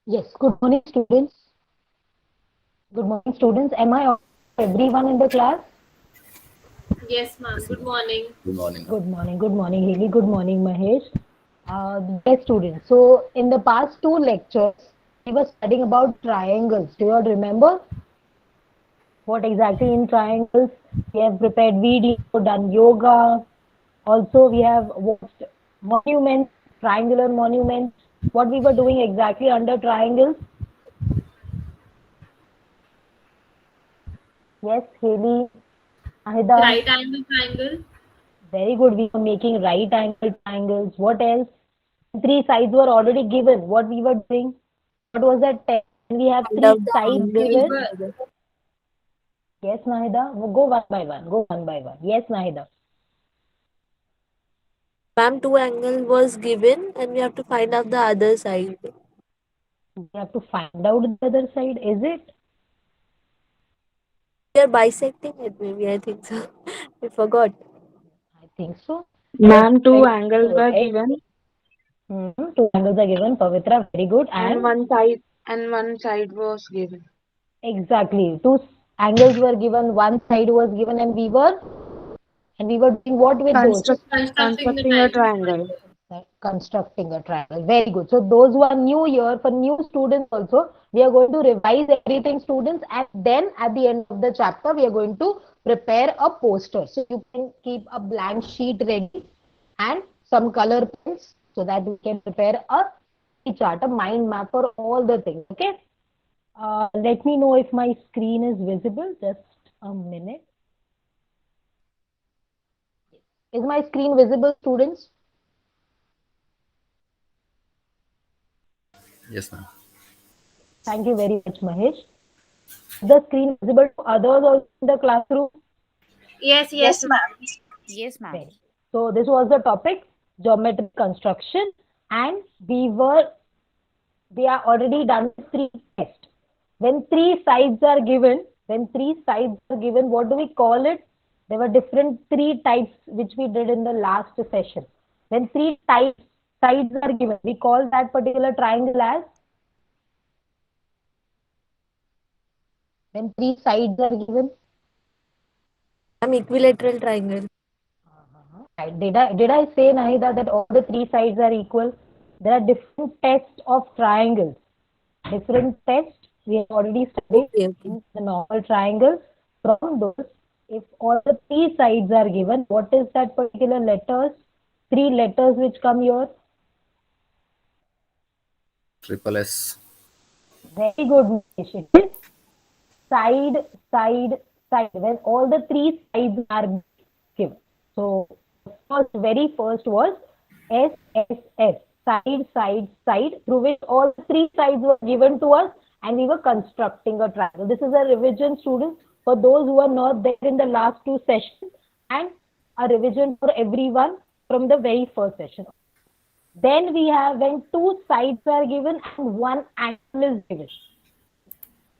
Yes, good morning, students. Good morning, students. Am I audible to everyone in the class? Yes, ma'am. Yes, Good ma'am. morning. Good morning, Haley. Good morning, Mahesh. Yes, students. So, in the past two lectures, we were studying about triangles. Do you all remember what exactly in triangles? We have prepared video, done yoga. Also, we have watched monuments, triangular monuments. What we were doing exactly under triangles? Yes, Haley, Ahida. Right angle triangle. Very good. We were making right angle triangles. What else? Three sides were already given. What we were doing? What was that test? We have Find three out the sides angles. We given. were Yes, Nahida. We'll go one by one. Go one by one. Yes, Nahida. Ma'am, two angle was given and we have to find out the other side. We have to find out the other side. Is it? We are bisecting it, maybe. I think so. I forgot. I think so. Yes, Ma'am, two very angles good. were Very given good. Two angles are given. Pavitra, very good. and And one side was given. exactly. Angles were given. One side was given, and we were doing what with those? constructing the Constructing a triangle. triangle. Constructing a triangle. Very good. So those who are new here, for new students also, we are going to revise everything, students, and then at the end of the chapter, we are going to prepare a poster. So you can keep a blank sheet ready and some color pens so that we can prepare a chart, a mind map for all the things. Okay. Let me know if my screen is visible. Just a minute. Is my screen visible, students? Yes, ma'am. Thank you very much, Mahesh. The screen visible to others also in the classroom? Yes, Yes, yes, ma'am. Yes, ma'am. Very. So this was the topic, geometric construction, and we are already done with three tests. When three sides are given, what do we call it? There were different three types which we did in the last session. When three types sides are given, we call that particular triangle as when three sides are given. Ma'am, equilateral triangle. Right. Did I say, Nahida, that all the three sides are equal? There are different tests of triangles. Different tests we have already studied Okay, okay. in the normal triangle. From those, if all the three sides are given, what is that particular letters? Three letters which come here. Triple S. Very good, Manish. It is side, side, side. When all the three sides are given. So very first was SSS, side, side, side, through which all three sides were given to us and we were constructing a triangle. This is a revision, students, for those who are not there in the last two sessions, and a revision for everyone from the very first session. Then we have when two sides are given and one angle is given.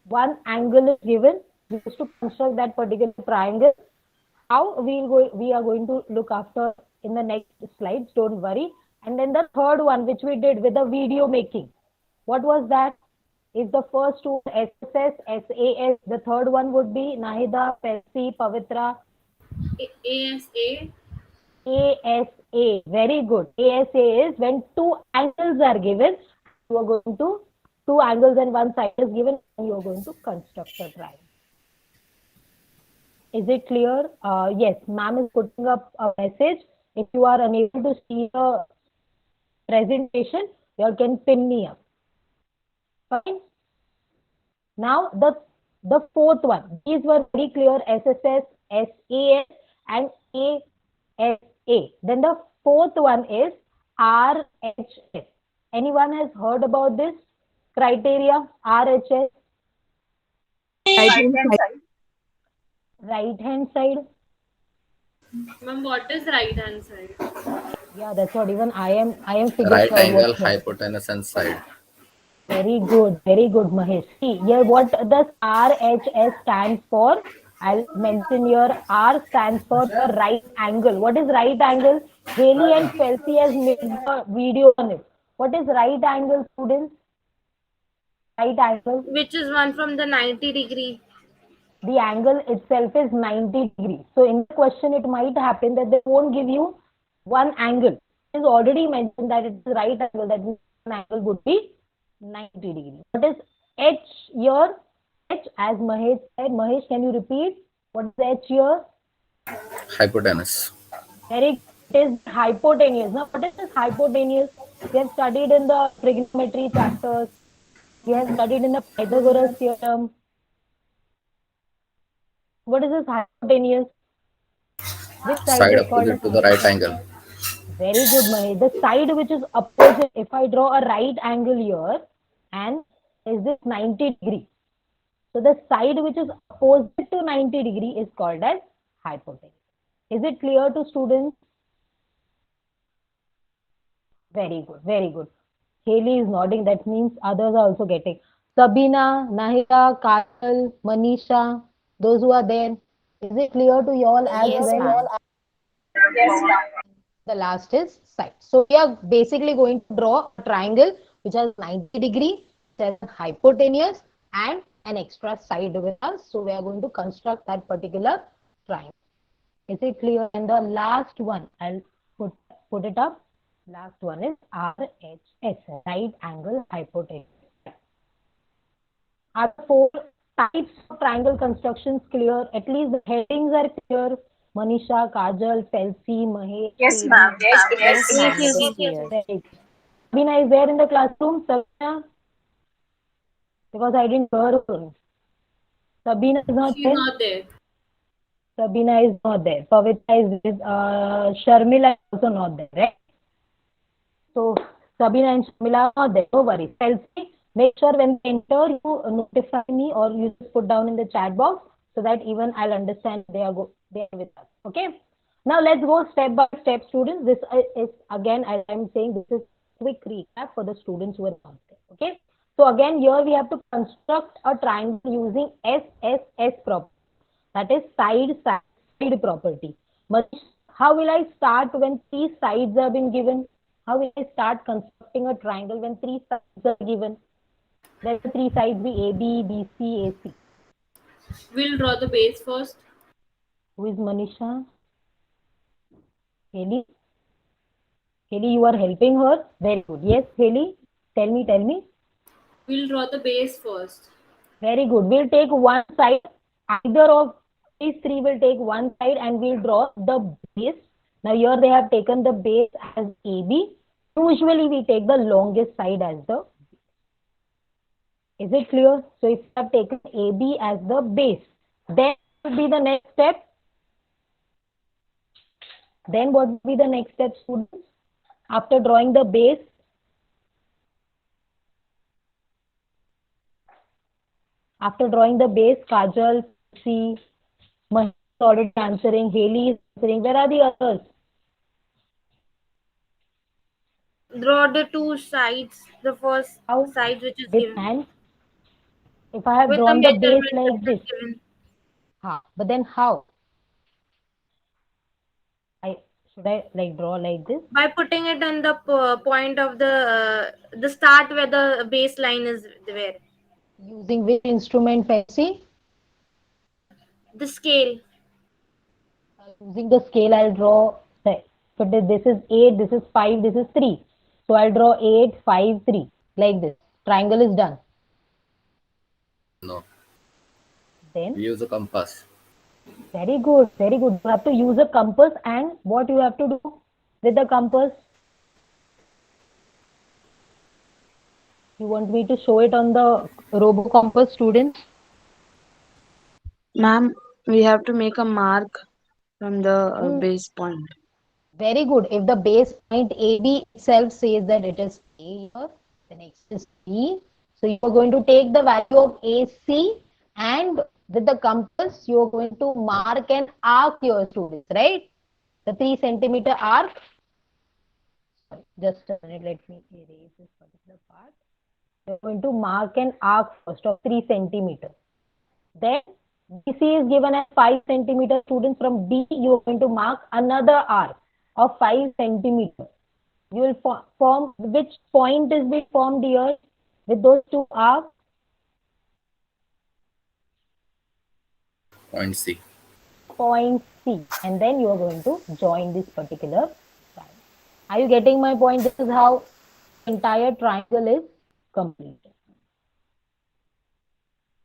One angle is given, we used to construct that particular triangle. How we are going to look after in the next slides, don't worry. And then the third one which we did with the video making, what was that? If the first two SSS, SAS, the third one would be Nahida, Percy, Pavitra. ASA. ASA. Very good. ASA is when two angles are given, you are going to two angles and one side is given and you are going to construct a triangle. Is it clear? Yes, ma'am is putting up a message. If you are unable to see the presentation, you can pin me up. Fine. Now the fourth one. These were very clear: SSS, SAS, and ASA. Then the fourth one is RHS. Anyone has heard about this criteria? RHS, Right Right hand hand side. side. right hand side. Ma'am, what is right hand side? Yeah, that's what even I am figuring Right out what angle, is that. hypotenuse, and side. Very good, Mahesh. See, here what does RHS stands for? I'll mention here. R stands for the right angle. What is right angle? Haley and Chelsea has made the video on it. What is right angle, students? right angle. Which is one from the 90-degree. The angle itself is 90 degrees. So in the question, it might happen that they won't give you one angle. It is already mentioned that it is right angle. That means one angle would be 90 degrees. What is H here? H, as Mahesh said. Mahesh, can you repeat? What is H here? Hypotenuse. Very, it is hypotenuse. Now, what is this hypotenuse? We have studied in the trigonometry chapters. We have studied in the Pythagoras theorem. What is this hypotenuse? Which side Side is called as opposite to the right angle. very good, Mahesh. The side which is opposite, if I draw a right angle here, and is this 90 degree? So the side which is opposite to 90 degree is called as hypotenuse. Is it clear to students? Very good, very good. Haley is nodding. That means others are also getting. Sabina, Nahira, Kajal, Manisha, those who are there. Is it clear to you all as Yes, well? ma'am. The last is side. So we are basically going to draw a triangle which has 90 degree, which has a hypotenuse and an extra side with us. So we are going to construct that particular triangle. Is it clear? And the last one, I'll put it up. Last one is RHS, right angle hypotenuse. Are the four types of triangle constructions clear? At least the headings are clear. Manisha, Kajal, Felsi, Mahesh. Yes, Haley. ma'am. Yes, Yes, yes. ma'am. Yes, It is yes, clear. Very good. Sabina is there in the classroom? Sabina? Because I didn't hear her. Sabina is not she's there. not there. Sabina is not there. Pavitra is with Sharmila is also not there, right? So Sabina and Sharmila are not there. No worries. Chelsea, make sure when they enter, you notify me or you just put down in the chat box so that even I'll understand they are with us. Okay. Now let's go step by step, students. This is again, as I'm saying, this is quick recap for the students who are not there. Okay. So again, here we have to construct a triangle using SSS property. That is side property. But how will I start when three sides have been given? How will I start constructing a triangle when three sides are given? Let the three sides be AB, BC, AC. We'll draw the base first. Who is Manisha? Haley? Haley, you are helping her? Very good. Yes, Haley? Tell me. We'll draw the base first. Very good. We'll take one side. Either of these three will take one side and we'll draw the base. Now here they have taken the base as AB. Usually we take the longest side as the. Is it clear? So if you have taken AB as the base, then what will be the next step? Then what will be the next step, students? After drawing the base, Kajal, C, Mahesh is already answering, Haley is answering. Where are the others? Draw the two sides. The first How? side which is With given. hands. If I have With the drawn the base measurement like that is this, given. but then how? Should I like draw like this? By putting it on the point of the start where the baseline is there. Using which instrument, Fancy? The scale. Using the scale, I'll draw. So this is 8, this is 5, this is 3. So I'll draw 8, 5, 3 like this. Triangle is done. No. Then We use a compass. very good, very good. You have to use a compass, and what you have to do with the compass? You want me to show it on the robo compass, students? Ma'am, we have to make a mark from the base point. Very good. If the base point AB itself says that it is A here, the next is B. So you are going to take the value of AC and with the compass, you are going to mark an arc here, students, right? The 3 centimeter arc. Sorry, just a minute, let me erase this particular part. You are going to mark an arc first of 3 centimeter. Then BC is given as 5 centimeter. Students, from B, you are going to mark another arc of 5 centimeter. You will form which point is being formed here with those two arcs? Point C. Point C, and then you are going to join this particular side. Are you getting my point? This is how entire triangle is completed.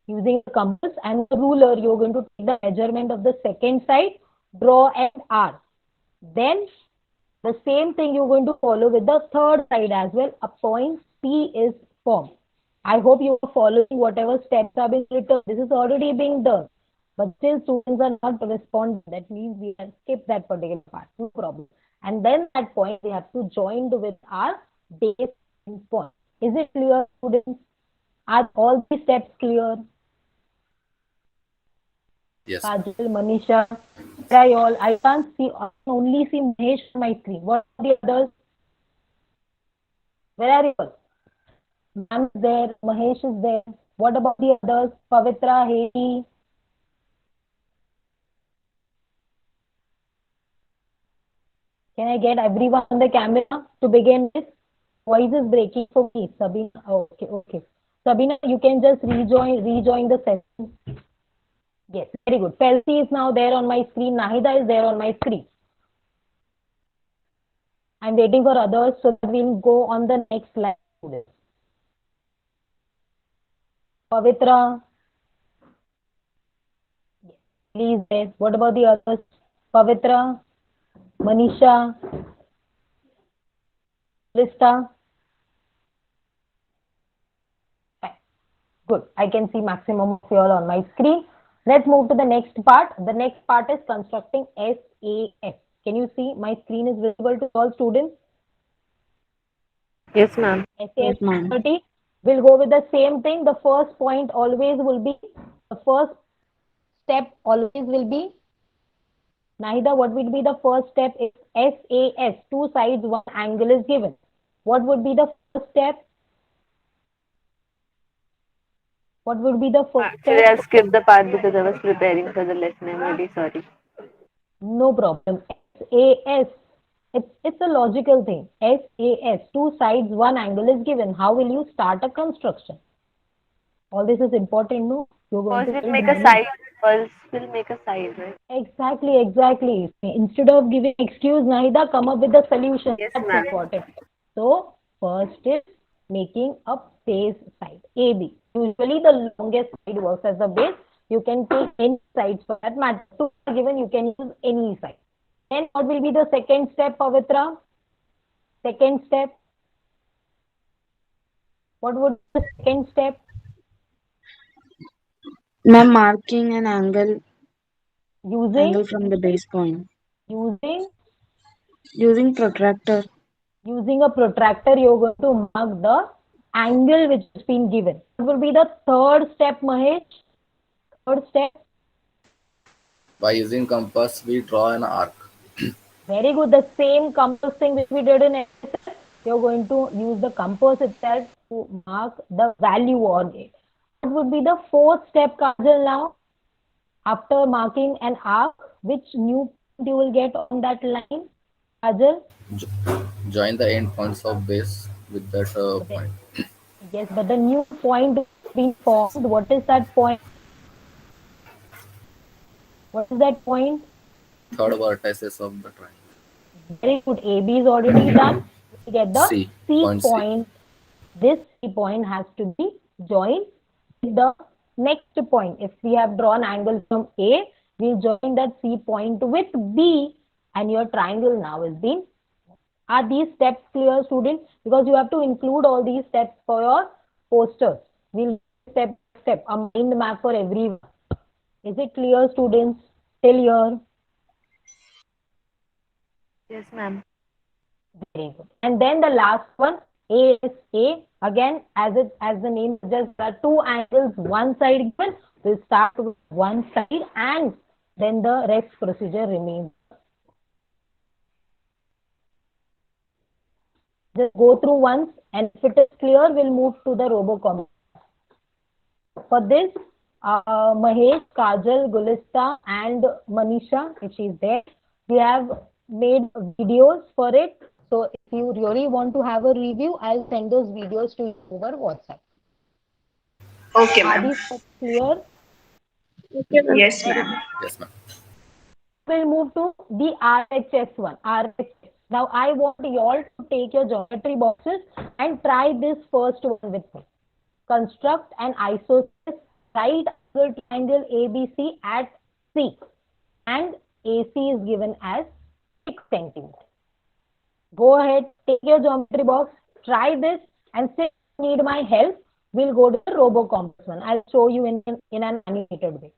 Using the compass and the ruler, you're going to take the measurement of the second side, draw an arc. Then the same thing you're going to follow with the third side as well. A point C is formed. I hope you are following whatever steps have been written. This is already being done. But still students are not responding. That means we have skipped that particular part. No problem. And then at point we have to join with our base point. Is it clear, students? Are all the steps clear? Yes. Kajal, Manisha, where are you all? I can't see, I can only see Mahesh on my screen. What are the others? Where are you all? Ma'am is there, Mahesh is there. What about the others? Pavitra, Hedi. Can I get everyone on the camera to begin with? Voice is breaking for me. Sabina, oh, okay. Sabina, you can just rejoin the session. Yes, very good. Felsi is now there on my screen. Nahida is there on my screen. I'm waiting for others so that we'll go on the next slide. Pavitra. Yes, please there. What about the others? Pavitra, Manisha, Krista. Fine. Good. I can see maximum of you all on my screen. Let's move to the next part. The next part is constructing SAS. Can you see my screen is visible to all students? Yes, ma'am. SAS Yes, ma'am. 30. We'll go with the same thing. The first point always will be, the first step always will be, Nahida, what will be the first step? Is SAS, two sides, one angle is given. What would be the first step? What would be the first Actually, step? I skipped the part because I was preparing for the lesson. I'm really sorry. No problem. SAS, it's a logical thing. SAS, two sides, one angle is given. How will you start a construction? All this is important, no? You're going First, to we'll build make a many. side. First, we'll make a side, right? Exactly. Instead of giving excuse, Nahida, come up with a solution. Yes, That's ma'am. important. So, first is making a base side, AB. Usually, the longest side works as the base. You can take any sides for that matter. Two are given, you can use any side. Then, what will be the second step, Pavitra? Second step. What would be the second step? Ma'am, marking an angle Using from the base point. using Using protractor. using a protractor, you're going to mark the angle which has been given. What will be the third step, Mahesh? Third step. By using compass, we draw an arc. Very good. The same compass thing which we did in SSS, you're going to use the compass itself to mark the value or gate. What would be the fourth step, Kajal, now? After marking an arc, which new point you will get on that line, Kajal? Join the end points of base with that point. Yes, but the new point being formed, what is that point? What is that point? Third vertices of the triangle. Very good. AB is already done. We get the C. C Point C. point. This C point has to be joined with the next point. If we have drawn angle from A, we join that C point with B, and your triangle now is being. Are these steps clear, students? Because you have to include all these steps for your posters. We'll step by step, a mind map for everyone. Is it clear, students? Till here? Yes, ma'am. Very good. And then the last one, ASA. Again, as the name suggests, there are two angles, one side given. We'll start with one side and then the rest procedure remains. Just go through once, and if it is clear, we'll move to the RoboCom. For this, Mahesh, Kajal, Gulista, and Manisha, if she's there, we have made videos for it. So if you really want to have a review, I'll send those videos to you over WhatsApp. Okay, Are ma'am. these steps clear? Okay, ma'am. Yes, ma'am. Yes, ma'am. We'll move to the RHS one. RHS. Now I want you all to take your geometry boxes and try this first one with me. Construct an isosceles right angle triangle ABC at C, and AC is given as 6 centimeters. Go ahead, take your geometry box, try this, and say you need my help. We'll go to the RoboCompass one. I'll show you in an animated way.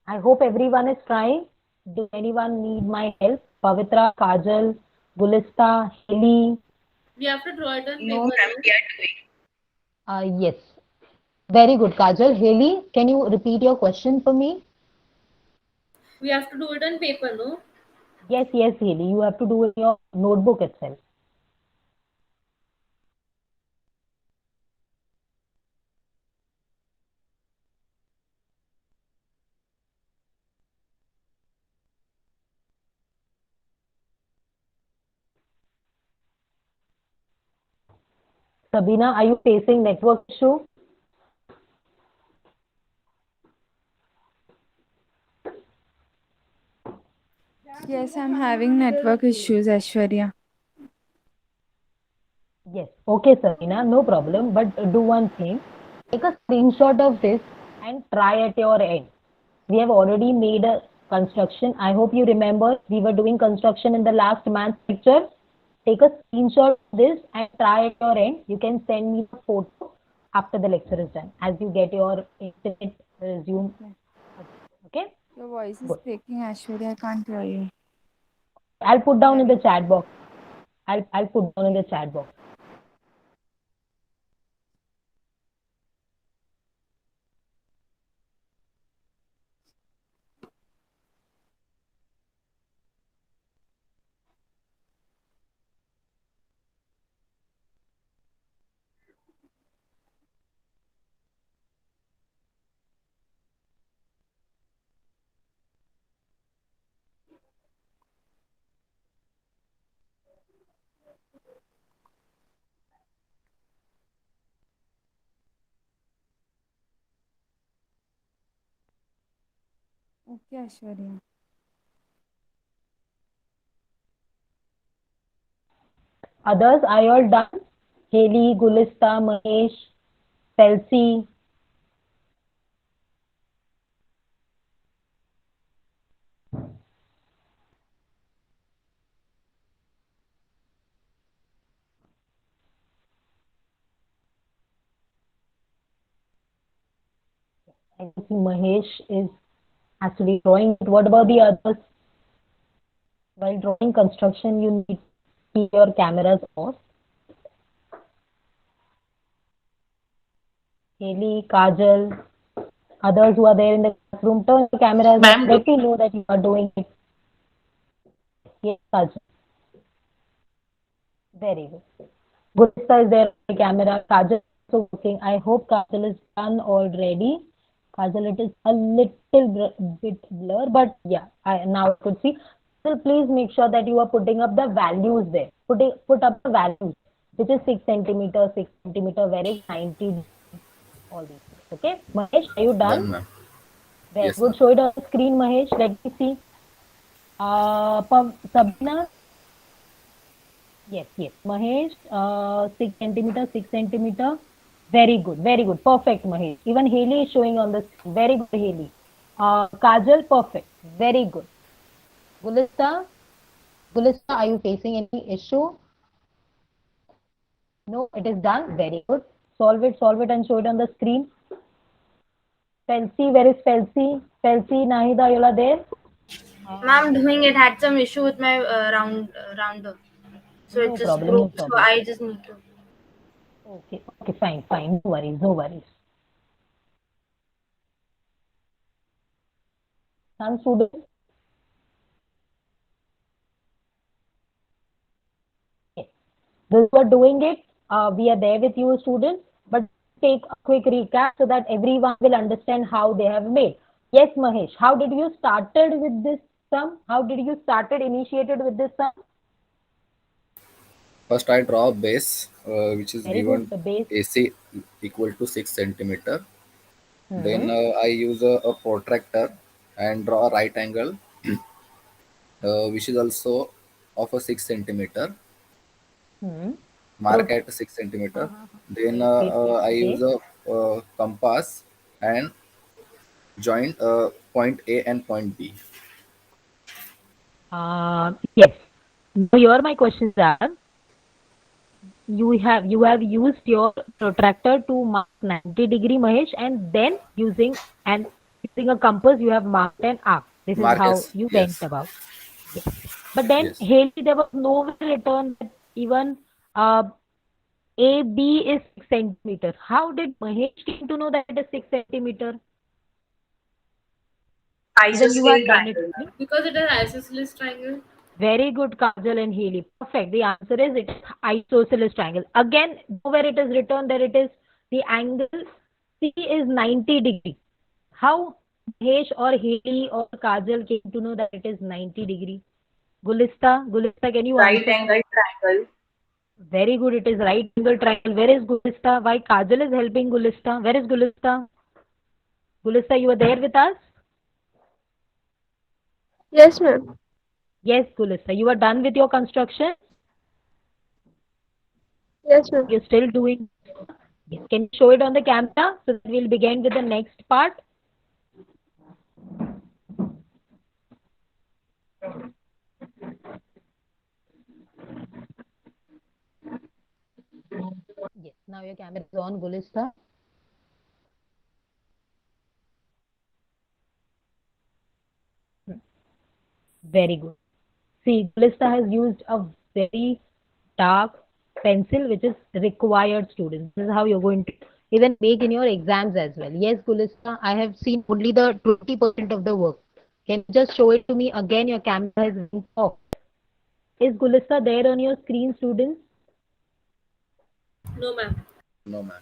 I hope everyone is trying. Do anyone need my help? Pavitra, Kajal, Gulista, Haley. We have to draw it on No, paper. ma'am, we are doing. Yes. Very good, Kajal. Haley, can you repeat your question for me? We have to do it on paper, no? Yes, yes, Haley. You have to do in your notebook itself. Sabina, are you facing network issue? Yes, I'm having network issues, Aishwarya. Yes. Okay, Sabina, no problem. But do one thing. Take a screenshot of this and try at your end. We have already made a construction. I hope you remember we were doing construction in the last math lecture. Take a screenshot of this and try at your end. You can send me a photo after the lecture is done as you get your internet resume. Okay? Your voice is Good. breaking, Aishwarya. I can't hear you. I'll put down in the chat box. I'll put down in the chat box. Okay, Aishwarya. Others, are you all done? Haley, Gulista, Mahesh, Felsi. I think Mahesh is actually drawing. What about the others? While drawing construction, you need to keep your cameras off. Haley, Kajal, others who are there in the classroom, turn your cameras off. Ma'am, Let me know that you are doing it. Yes, Kajal. Very good. Gulista is there on the camera. Kajal is also working. I hope Kajal is done already. Kajal, it is a little bit blur, but yeah, now I could see. So please make sure that you are putting up the values there. Put up the values, which is 6 centimeter, 6 centimeter, where is 90, all these things. Okay, Mahesh, are you done? Done, ma'am. Very Yes, good. ma'am. Show it on the screen, Mahesh. Let me see. Sabina. Yes, yes. Mahesh, 6 centimeter, 6 centimeter. Very good, very good. Perfect, Mahesh. Even Haley is showing on the screen. Very good, Haley. Kajal, perfect. Very good. Gulista, Gulista, are you facing any issue? No, it is done. Very good. Solve it, and show it on the screen. Felsi, where is Felsi? Felsi, Nahida, you are there? Ma'am, doing it had some issue with my rounder. So No it just problem, no broke. So problem. I just need to. Okay, okay, fine, fine. No worries, no worries. Some students, yes, those who are doing it, we are there with you, students. But take a quick recap so that everyone will understand how they have made. Yes, Mahesh, how did you started with this sum? How did you started initiated with this sum? First, I draw a base which is Very good. given The base. AC equal to 6 centimeter. Then Hmm. I use a protractor and draw a right angle which is also of a 6 centimeter. Hmm. Mark at 6 centimeter. Uh-huh. Then Wait. I use Okay. a compass and join point A and point B. Yes. Now here my questions are: you have used your protractor to mark 90-degree, Mahesh, and then using a compass you have marked an arc. This is how Marcus, you went yes, about. Yes. But then yes. Haley, there was nowhere written that even uh, AB is 6 centimeter. How did Mahesh came to know that it is 6 centimeter? Even you have done it. Because it is isosceles triangle. Very good, Kajal and Healy. Perfect. The answer is it is isosceles triangle. Again, where it is written that it is the angle C is 90-degree. How Mahesh or Healy or Kajal came to know that it is 90-degree? Gulista, can you Right answer? angle triangle. Very good. It is right angle triangle. Where is Gulista? Why Kajal is helping Gulista? Where is Gulista? Gulista, you are there with us? Yes, ma'am. Yes, Gulista. You are done with your construction? Yes, ma'am. You're still doing. Yes. Can you show it on the camera so that we'll begin with the next part? Yes. Now your camera is on, Gulista. Very good. See, Gulista has used a very dark pencil which is required, students. This is how you're going to even make in your exams as well. Yes, Gulista, I have seen only the 20% of the work. Can you just show it to me again? Your camera has been off. Is Gulista there on your screen, students? No, ma'am. No, man.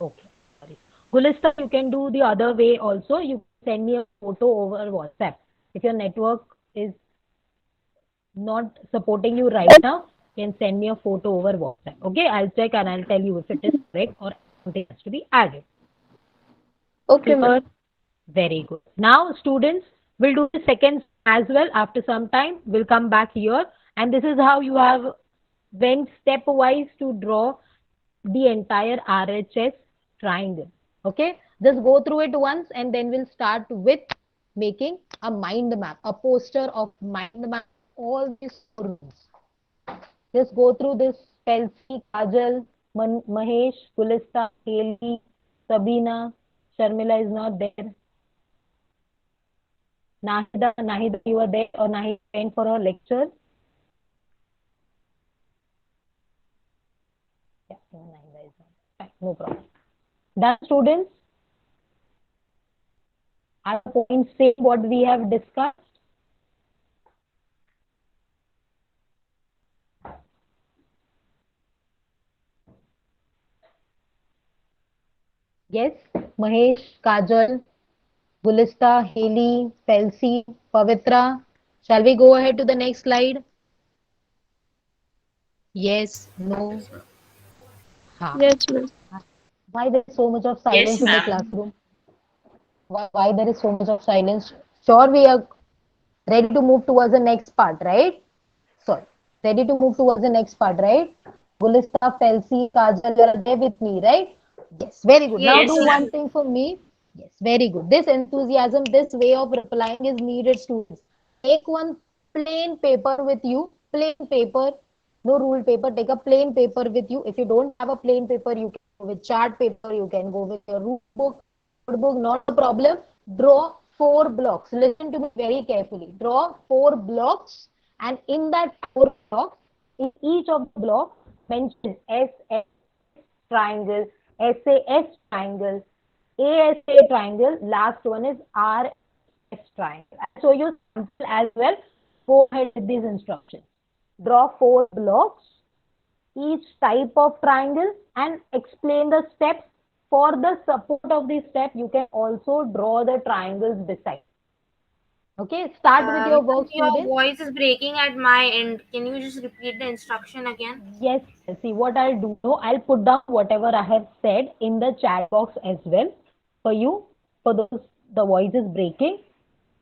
Okay. Sorry. Gulista, you can do the other way also. You send me a photo over WhatsApp. If your network is not supporting you right now, you can send me a photo over WhatsApp. Okay, I'll check and I'll tell you if it is correct or something has to be added. Okay, ma'am. Clear? Very good. Now, students, we'll do the second as well. After some time, we'll come back here. And this is how you have went stepwise to draw the entire RHS triangle. Okay, just go through it once and then we'll start with making a mind map, a poster of mind map, all these rooms. Just go through this: Pelsi, Kajal, Mahesh, Gulista, Haley, Sabina, Sharmila is not there. Nahida, you were there or Nahida went for her lecture? Yeah, even Nahida is not. Fine, no problem. Done, students? Are the points same what we have discussed? Yes, Mahesh, Kajal, Gulista, Haley, Pelsi, Pavitra. Shall we go ahead to the next slide? Yes, no, Yes, ma'am. ha. Yes, ma'am. Why there is so much of Yes, silence in the ma'am. classroom? Why there is so much of silence? Sure, we are ready to move towards the next part, right? Sorry, ready to move towards the next part, right? Gulista, Felsi, Kajal, you are there with me, right? Yes, very good. Now Yes, do Yes, ma'am. ma'am. one thing for me. Yes, very good. This enthusiasm, this way of replying is needed, students. Take one plain paper with you, plain paper, no ruled paper. Take a plain paper with you. If you don't have a plain paper, you can go with chart paper, you can go with your rule book, notebook, not a problem. Draw 4 blocks. Listen to me very carefully. Draw 4 blocks, and in that 4 blocks, In each of the blocks, mention SAS triangle, SAS triangle, ASA triangle. Last one is RS triangle. I'll show you sample as well. Go ahead with these instructions. Draw 4 blocks, each type of triangle, and explain the steps. For the support of this step, you can also draw the triangles beside. Okay, start with your work, Your students. voice is breaking at my end. Can you just repeat the instruction again? Yes, see what I'll do now, I'll put down whatever I have said in the chat box as well for you, for those the voice is breaking.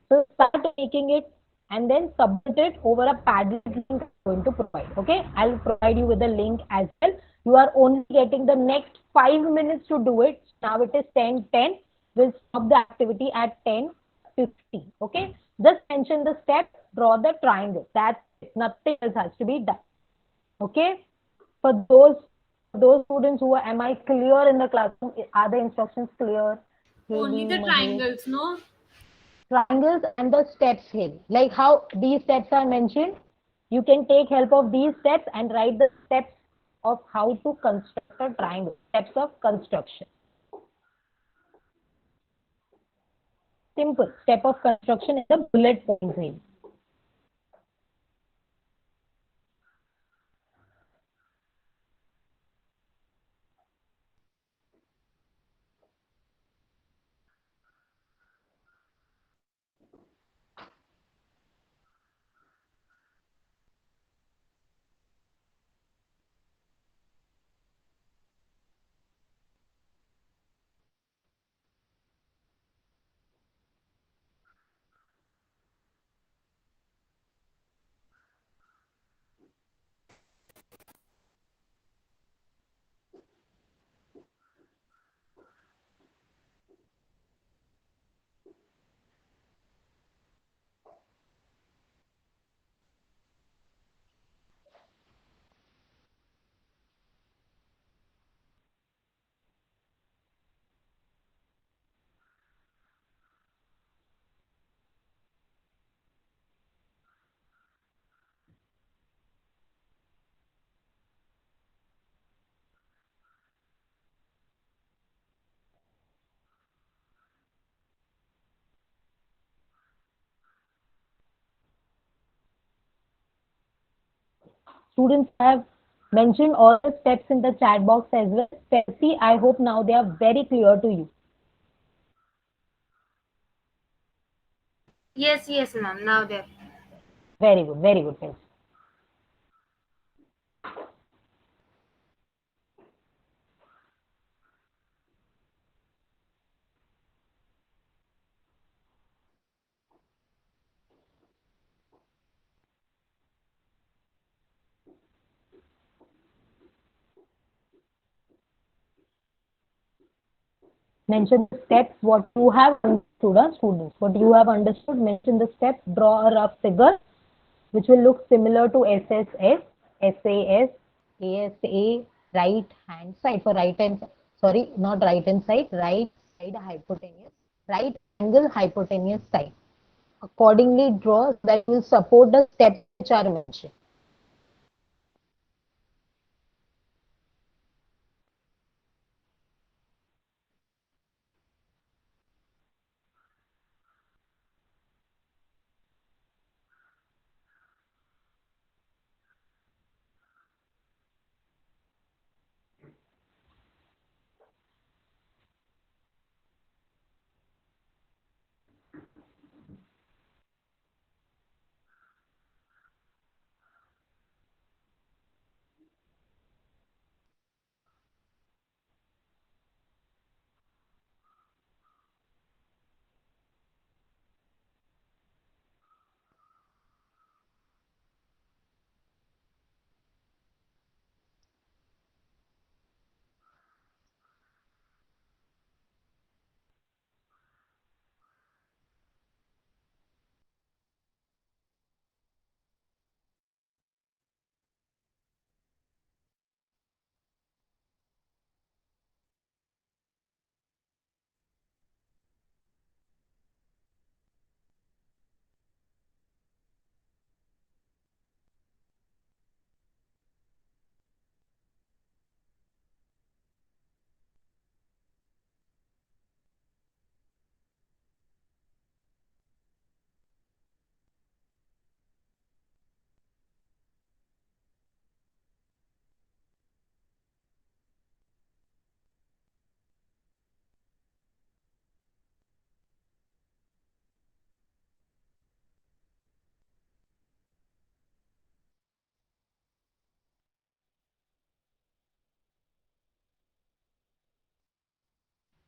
So start making it and then submit it over a Padlet link I'm going to provide. Okay, I'll provide you with the link as well. You are only getting the next 5 minutes to do it. Now it is 10:10. We'll stop the activity at 10:50. Okay, just mention the steps, draw the triangle. That's it. Nothing else has to be done. Okay, for those students who are, am I clear in the classroom? Are the instructions clear? Only the Mahesh? triangles, no? Triangles and the steps here, like how these steps are mentioned. You can take help of these steps and write the steps of how to construct a triangle, steps of construction. Simple step of construction is the bullet points here. Students have mentioned all the steps in the chat box as well. Chelsea, I hope now they are very clear to you. Yes, ma'am. Now there. Very good, Chelsea. Mention the steps, what you have understood, students. What you have understood, mention the steps, draw a rough figure which will look similar to SSS, SAS, ASA, right hand side for right hand, sorry, not right hand side, right side hypotenuse, right angle hypotenuse side. Accordingly, draw that will support the steps which are mentioned.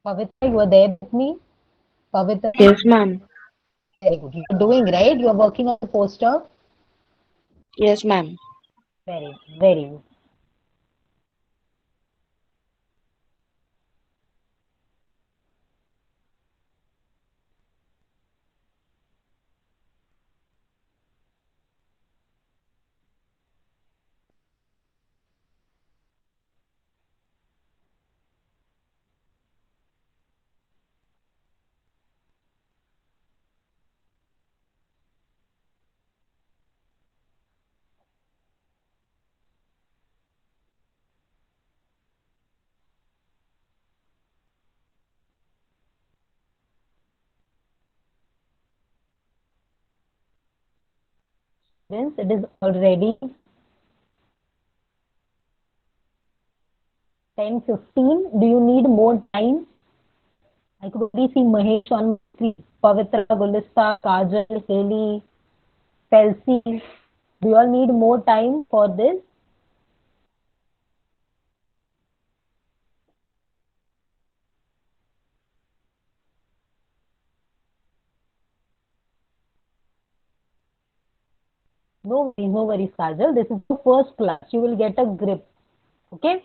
Pavitra, you are there with me? Pavitra, Yes, ma'am. very good. You're doing right. You're working on the poster. Yes, ma'am. Very, very good. Students, it is already 10:15. Do you need more time? I could only see Mahesh on the screen. Pavitra, Gulista, Kajal, Haley, Kelsey. Do you all need more time for this? No worries, Kajal. This is the first class. You will get a grip. Okay?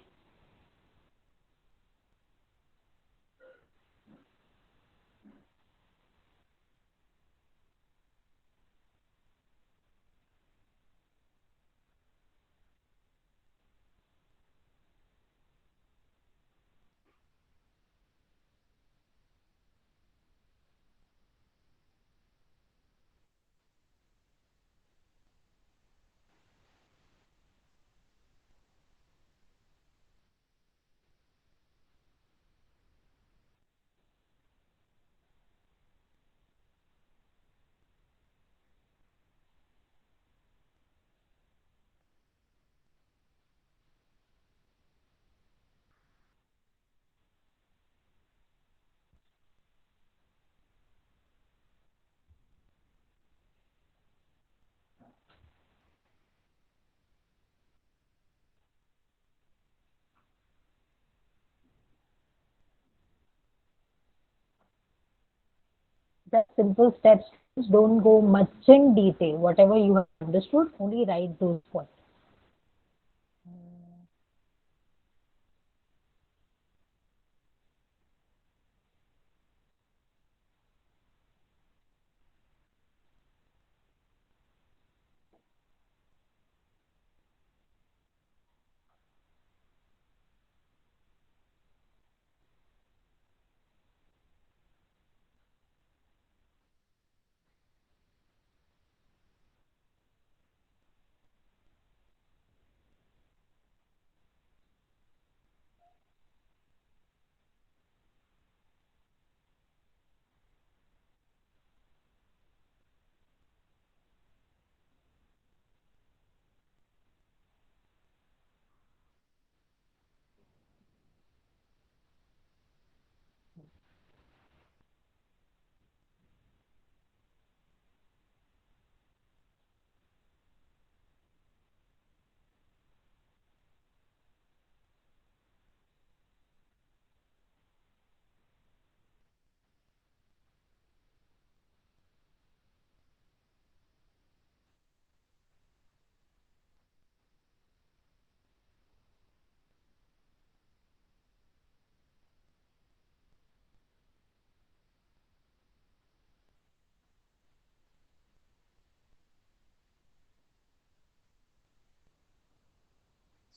The simple steps. Don't go much in detail. Whatever you have understood, only write those points.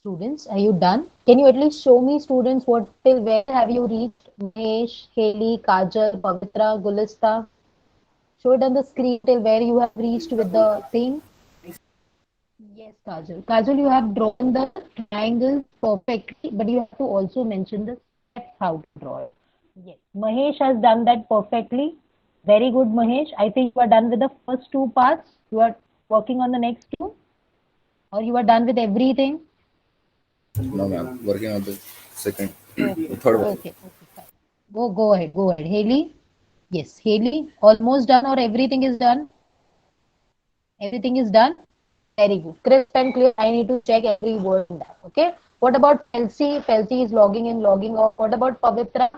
Students, are you done? Can you at least show me, students, what till where have you reached? Mahesh, Haley, Kajal, Pavitra, Gulista. Show it on the screen till where you have reached with the thing. Yes, Kajal. Kajal, you have drawn the triangle perfectly, but you have to also mention the steps how to draw it. Yes, Mahesh has done that perfectly. Very good, Mahesh. I think you are done with the first two parts. You are working on the next two, or you are done with everything. No, ma'am. Working on the second, Okay, third one. okay, fine. Go ahead. Haley? Yes, Haley, almost done or everything is done? Everything is done? Very good. Crisp and clear. I need to check every word in that. Okay. What about Kelsey? Kelsey is logging in, logging off. What about Pavitra?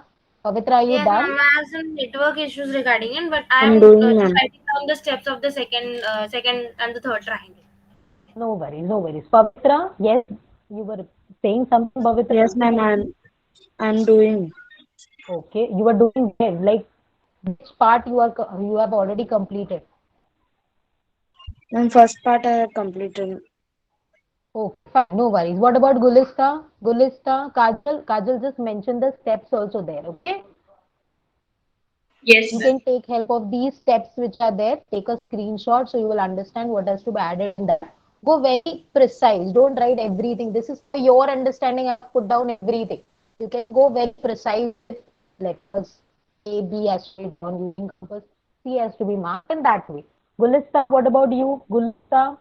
Pavitra, are you Yes, done? ma'am. I have some network issues regarding it, but I'm I'm doing, just ma'am. writing down the steps of the second and the third triangle. No worries, no worries. Pavitra, yes, you were saying something, Pavitra? Yes, ma'am. I'm doing. Okay, you are doing well. Like, which part you have already completed? And first part I have completed. Oh, fine, no worries. What about Gulista? Gulista, Kajal just mentioned the steps also there, okay? Yes, You ma'am. can take help of these steps which are there. Take a screenshot so you will understand what has to be added in that. Go very precise. Don't write everything. This is for your understanding. I have put down everything. You can go very precise with letters. A, B has to be down using compass. C has to be marked in that way. Gulista, what about you? Gulista,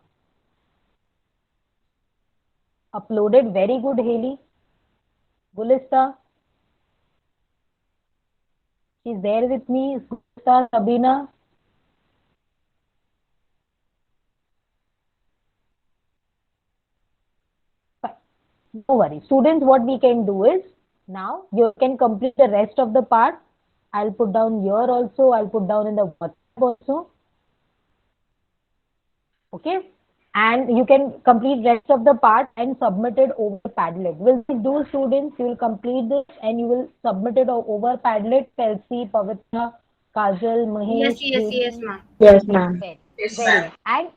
uploaded. Very good, Haley. Gulista, she's there with me. Gulista, Sabina. No worries. Students, what we can do is now you can complete the rest of the part. I'll put down here also. I'll put down in the WhatsApp also. Okay. And you can complete rest of the part and submit it over Padlet. Will this do, students? You will complete this and you will submit it over Padlet. Kelsey, Pavitra, Kajal, Yes, Mahesh, yes, Haley. ma'am. Yes, ma'am. Yes, Very ma'am. good. And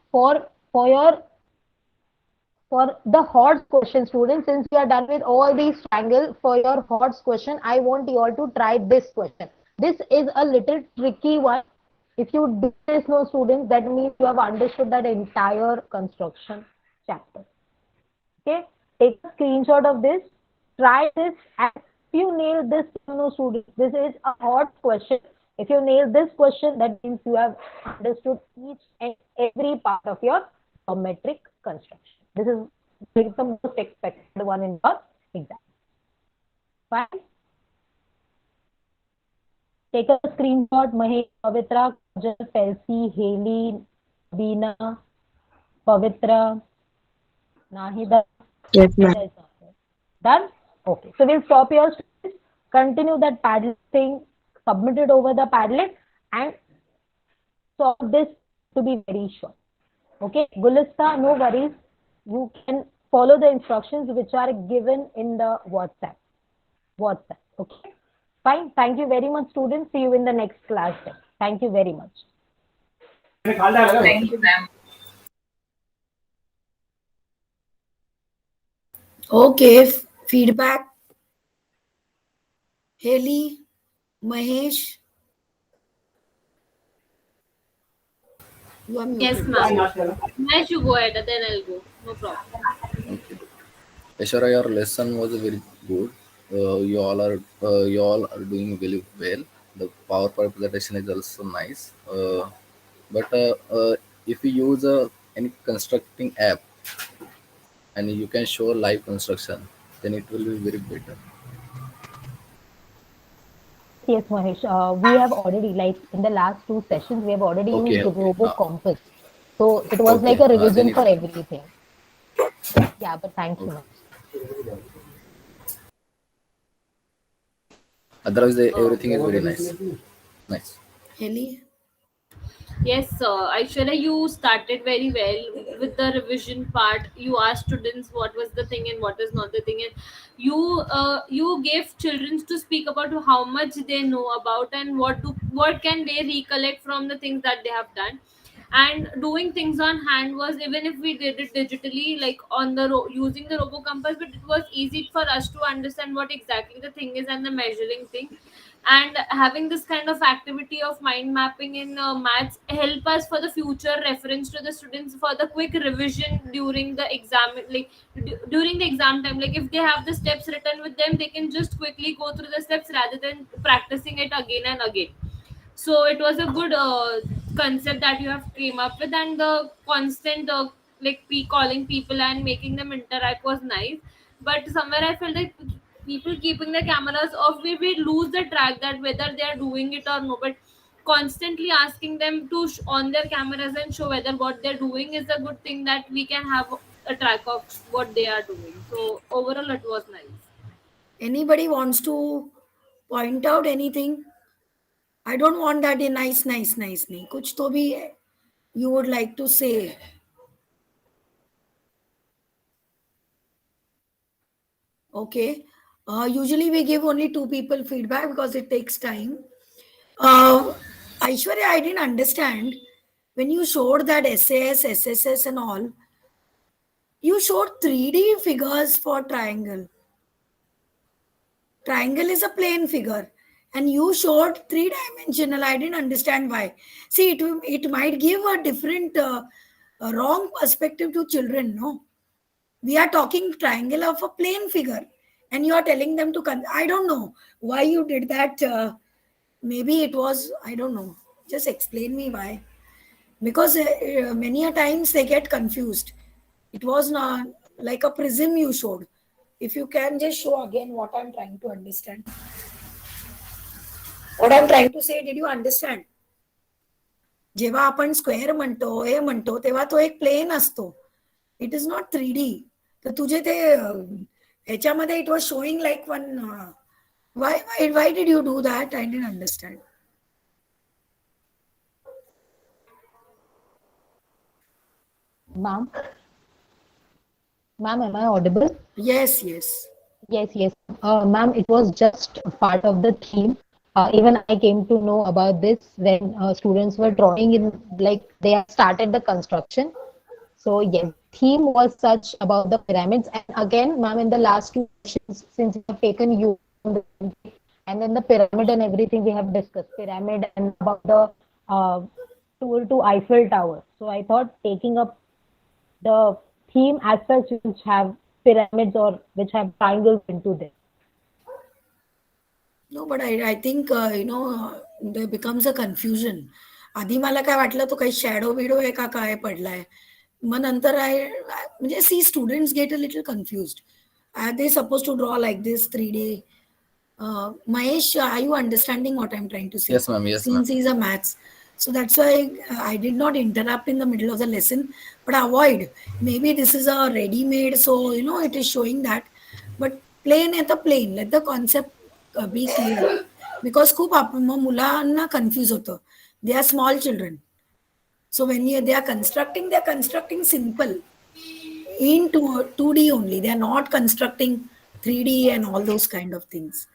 for the HOTS question, students, since we are done with all these triangle, for your HOTS question, I want you all to try this question. This is a little tricky one. If you do this, no students, that means you have understood that entire construction chapter. Okay, take a screenshot of this, try this, and if you nail this, no students, this is a HOTS question. If you nail this question, that means you have understood each and every part of your geometric construction. This is the most expected one in your exam. Fine. Take a screenshot, Mahesh, Pavitra, Kajal, Felsi, Haley, Beena, Pavitra, Nahida. Yes, ma'am. Nahida is not there. Done? Okay. So we'll stop here. Students. Continue that Padlet thing, submit it over the Padlet, and solve this to be very short. Okay, Gulista, no worries. You can follow the instructions which are given in the WhatsApp. WhatsApp. Okay. Fine. Thank you very much, students. See you in the next class then. Thank you very much. Thank you, ma'am. Okay, feedback. Haley, Mahesh, you are Yes, muted. ma'am. Mahesh, you go ahead, then I'll go. No problem. Okay. Aishwarya, your lesson was very good. You all are doing very well. The PowerPoint presentation is also nice. But if you use any constructing app and you can show live construction, then it will be very better. Yes, Mahesh. We have already, like in the last two sessions, we have already used Okay, okay. RoboCompass. So it was like Okay. a Then revision it's for everything. Yeah, but thank you, okay. Mahesh. Otherwise, everything is very nice. Nice. Haley, Yes, Aishwarya, you started very well with the revision part. You asked students what was the thing and what is not the thing, and you gave children to speak about how much they know about and what can they recollect from the things that they have done. And doing things on hand was, even if we did it digitally, like on the using the robo compass, but it was easy for us to understand what exactly the thing is and the measuring thing. And having this kind of activity of mind mapping in maths help us for the future reference to the students for the quick revision during the exam, like during the exam time. Like if they have the steps written with them, they can just quickly go through the steps rather than practicing it again and again. So it was a good concept that you have came up with, and the constant like calling people and making them interact was nice. But somewhere I felt like people keeping the cameras off, we lose the track that whether they are doing it or no. But constantly asking them to on their cameras and show whether what they're doing is a good thing, that we can have a track of what they are doing. So overall it was nice. anybody wants to point out anything? I don't want that in nice. नहीं कुछ तो भी you would like to say. Okay. Usually we give only 2 people feedback because it takes time. Aishwarya, I didn't understand when you showed that SAS, SSS and all, you showed 3D figures for triangle. Triangle is a plane figure and you showed 3-dimensional. I didn't understand why. See, it might give a different a wrong perspective to children, no? We are talking triangle of a plane figure and you are telling them to I don't know why you did that. Maybe it was, I don't know, just explain me why, because many a times they get confused. It was not like a prism you showed. If you can just show again what I'm trying to understand, what I'm trying to say, did you understand? जेव्हा आपण square म्हणतो हे म्हणतो तेव्हा तो एक plane असतो. It is not 3D. तर तुझे ते ह्याच्यामध्ये it was showing like one. why did you do that? I didn't understand. Ma'am, am I audible? Yes. Yes. Ma'am, it was just part of the theme. Even I came to know about this when students were drawing in, like they have started the construction. So yes, theme was such about the pyramids. And again, ma'am, in the last 2 sessions, since you have taken you and then the pyramid and everything we have discussed, pyramid and about the tour to Eiffel Tower. So I thought taking up the theme as such which have pyramids or which have triangles into them. No, but I think there becomes a confusion. आधी मला काय वाटलं तो काही shadow BDO आहे का काय पडलाय. मग नंतर म्हणजे see students get a little confused. Are they supposed to draw like this 3D? Mahesh, are you understanding what I'm trying to say? Yes, ma'am. Yes, Since he's a maths. So that's why I did not interrupt in the middle of the lesson, but avoid.Maybe this is a ready-made, so it is showing that. But plain at the plane, let the concept be clear. Because खूप मुलांना confuse होतं. They are small children. So when they are constructing simple in 2D only. They are not constructing 3D and all those kind of things.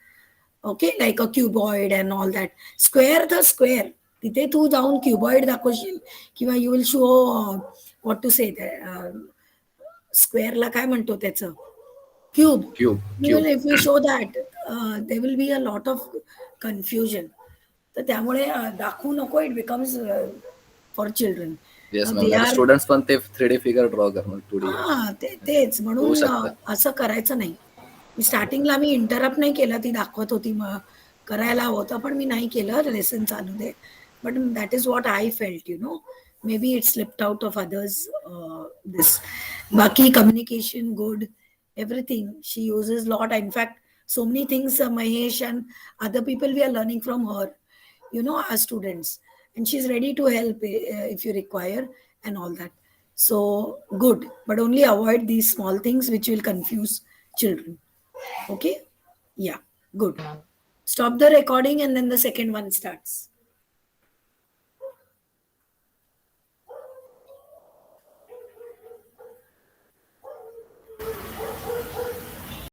Okay, like a cuboid and all that. Square the square. तिथे तू जाऊन cuboid दाखवशील किंवा you will show what to say स्क्वेअरला काय म्हणतो त्याचं cube. If you show that they will be a lot of confusion. तर त्यामुळे दाखवू नको. It becomes for children. Students पण ते 3D फिगर ड्रॉ करणार 2D. तेच म्हणून असं करायचं नाही. स्टार्टिंगला मी इंटरप्ट नाही केलं. ती दाखवत होती मग करायला होतं पण मी नाही केलं. लेसन चालू दे. But that is what I felt, maybe it slipped out of others. This Baki communication good, everything she uses lot. In fact, so many things Mahesh and other people we are learning from her, our students, and she's ready to help if you require and all that. So good, but only avoid these small things which will confuse children. Okay, yeah, good. Stop the recording and then the second one starts.